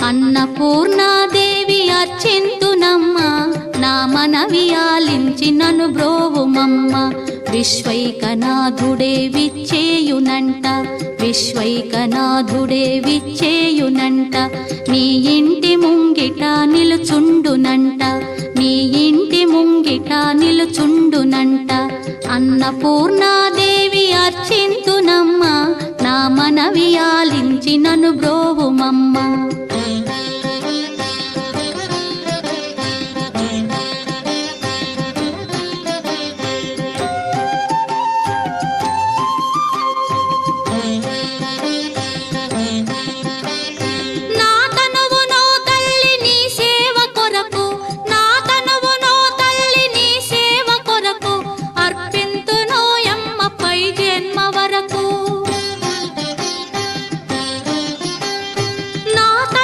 అన్నపూర్ణాదేవి అర్చింతునమ్మ, నా మనవి ఆలించి నను బ్రోవుమమ్మ. విశ్వైకనాథుడే విచ్చేయునంట, విశ్వైకనాథుడే విచ్చేయునంట. నీ ఇంటి ముంగిట నిలుచుండునంట, నీ ఇంటి ముంగిట నిలుచుండునంట. అన్నపూర్ణ